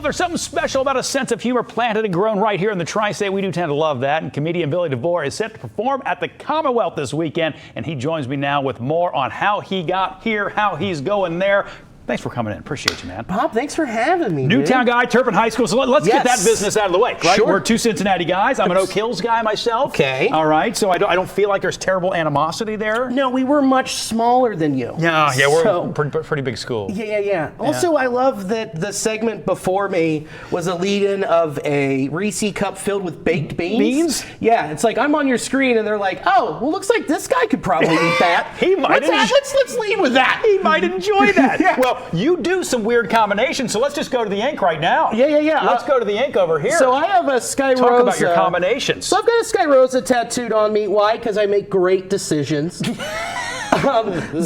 There's something special about a sense of humor planted and grown right here in the Tri-State. We do tend to love that. And comedian Billy DeVore is set to perform at the Commonwealth this weekend. And he joins me now with more on how he got here, how he's going there. Thanks for coming in. Appreciate you, man. Bob, thanks for having me. Newtown guy, Turpin High School. So let's get that business out of the way. Right? Sure. We're two Cincinnati guys. I'm an Oak Hills guy myself. Okay. All right. So I don't feel like there's terrible animosity there. No, we were much smaller than you. Yeah, we're a pretty big school. Yeah. Also, I love that the segment before me was a lead-in of a Reese cup filled with baked beans. Beans? Yeah, it's like I'm on your screen and they're like, oh, well, looks like this guy could probably eat that. He might. Let's lead with that. He might enjoy that. Yeah. Well, you do some weird combinations, so let's just go to the ink right now. Yeah. Let's go to the ink over here. So I have a Sky Rosa. Talk about your combinations. So I've got a Sky Rosa tattooed on me. Why? Because I make great decisions.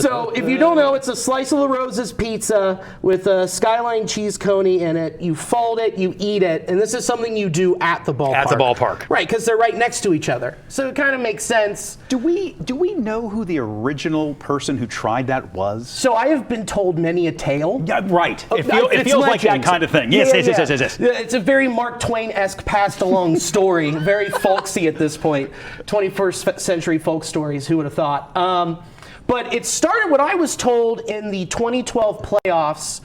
So if you don't know, it's a slice of La Rosa's pizza with a Skyline cheese coney in it. You fold it, you eat it, and this is something you do at the ballpark. At the ballpark. Right, because they're right next to each other. So it kind of makes sense. Do we know who the original person who tried that was? So I have been told many a tale. Yeah, right. It feels like that kind of thing. Yes. It's a very Mark Twain-esque passed along story, very folksy at this point. 21st century folk stories, who would have thought? But it started what I was told in the 2012 playoffs.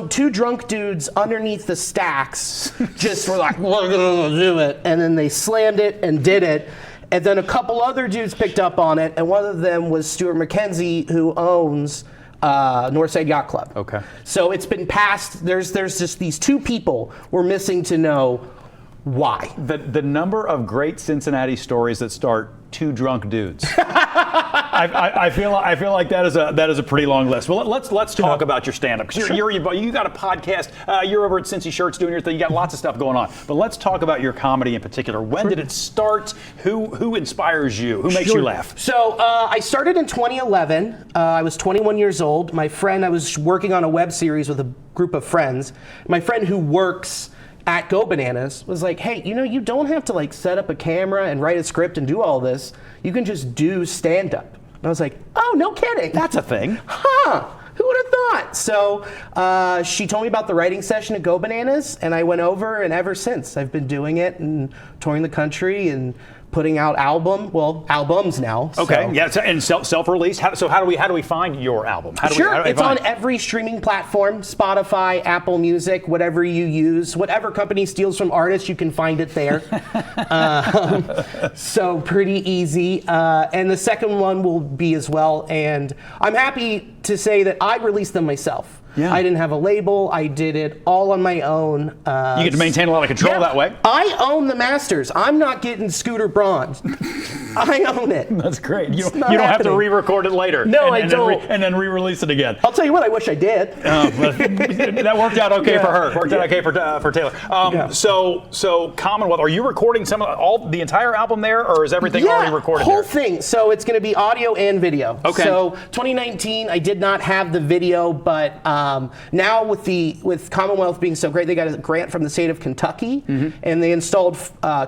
Two drunk dudes underneath the stacks just were like, we're going to do it. And then they slammed it and did it. And then a couple other dudes picked up on it. And one of them was Stuart McKenzie, who owns Northside Yacht Club. Okay. So it's been passed. There's just these two people we're missing to know why. The number of great Cincinnati stories that start two drunk dudes. I feel like that is a pretty long list. Well, let's talk about your stand-up, because you got a podcast. You're over at Cincy Shirts doing your thing. You got lots of stuff going on. But let's talk about your comedy in particular. When did it start? Who inspires you? Who makes you laugh? So I started in 2011. I was 21 years old. I was working on a web series with a group of friends. My friend who works at Go Bananas was like, hey, you don't have to set up a camera and write a script and do all this. You can just do stand-up. And I was like, oh, no kidding. That's a thing. Huh. Who would have thought? So she told me about the writing session at Go Bananas, and I went over, and ever since I've been doing it and touring the country and putting out albums now. Okay, so. Yeah, and self-release. How do we find your album? It's on every streaming platform: Spotify, Apple Music, whatever you use. Whatever company steals from artists, you can find it there. So pretty easy. And the second one will be as well. And I'm happy to say that I released them myself. Yeah. I didn't have a label. I did it all on my own. You get to maintain a lot of control that way. I own the masters. I'm not getting Scooter Braun's. I own it. That's great. You don't have to re-record it later. No, I don't. And then re-release it again. I'll tell you what, I wish I did. That worked out okay for her. Worked out okay for Taylor. So Commonwealth, are you recording the entire album there, or is everything already recorded whole thing. So it's going to be audio and video. Okay. So 2019, I did not have the video, but now with Commonwealth being so great, they got a grant from the state of Kentucky, and they installed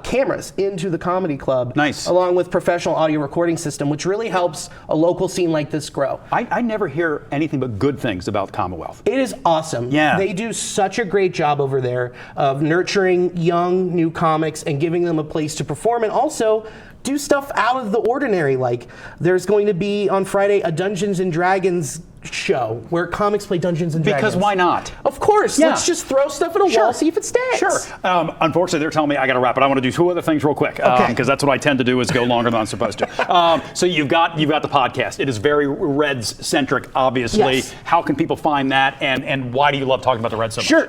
cameras into the comedy club. Nice. Along with professional audio recording system, which really helps a local scene like this grow. I never hear anything but good things about Commonwealth. It is awesome. Yeah. They do such a great job over there of nurturing young, new comics and giving them a place to perform, and also do stuff out of the ordinary. Like there's going to be on Friday a Dungeons and Dragons show where comics play Dungeons and Dragons. Because why not? Of course. Yeah. Let's just throw stuff at a wall, see if it sticks. Sure. Unfortunately, they're telling me I got to wrap it. I want to do two other things real quick, because that's what I tend to do, is go longer than I'm supposed to. So you've got the podcast. It is very Reds centric, obviously. Yes. How can people find that, and why do you love talking about the Reds so much? Sure.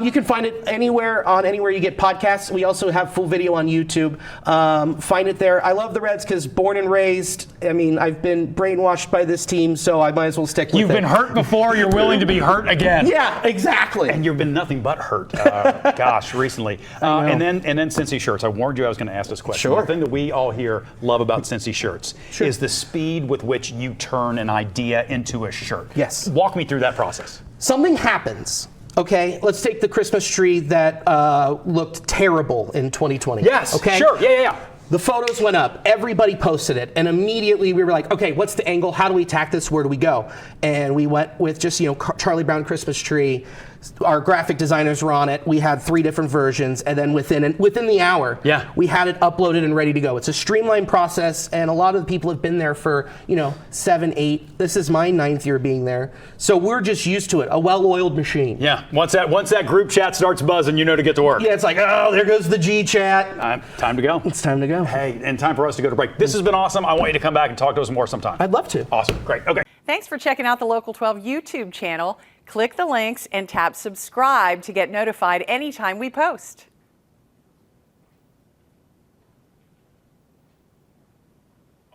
You can find it anywhere you get podcasts. We also have full video on YouTube. Find it there. I love the Reds because born and raised. I mean, I've been brainwashed by this team, so I might as well stick with it. You've been hurt before. You're willing to be hurt again. Yeah, exactly. And you've been nothing but hurt. Recently. And then Cincy Shirts. I warned you I was going to ask this question. Sure. The thing that we all here love about Cincy Shirts is the speed with which you turn an idea into a shirt. Yes. Walk me through that process. Something happens. Okay, let's take the Christmas tree that looked terrible in 2020. Yes. Okay. Sure. Yeah. The photos went up, everybody posted it, and immediately we were like, okay, what's the angle? How do we attack this? Where do we go? And we went with just, Charlie Brown Christmas tree, Our graphic designers were on it. We had 3 different versions, and then within the hour, we had it uploaded and ready to go. It's a streamlined process, and a lot of the people have been there for 7, 8. This is my 9th year being there, so we're just used to it. A well-oiled machine. Yeah. Once that group chat starts buzzing, to get to work. Yeah, it's like, oh, there goes the G chat. Time to go. It's time to go. Hey, and time for us to go to break. This has been awesome. I want you to come back and talk to us more sometime. I'd love to. Awesome. Great. Okay. Thanks for checking out the Local 12 YouTube channel. Click the links and tap subscribe to get notified anytime we post.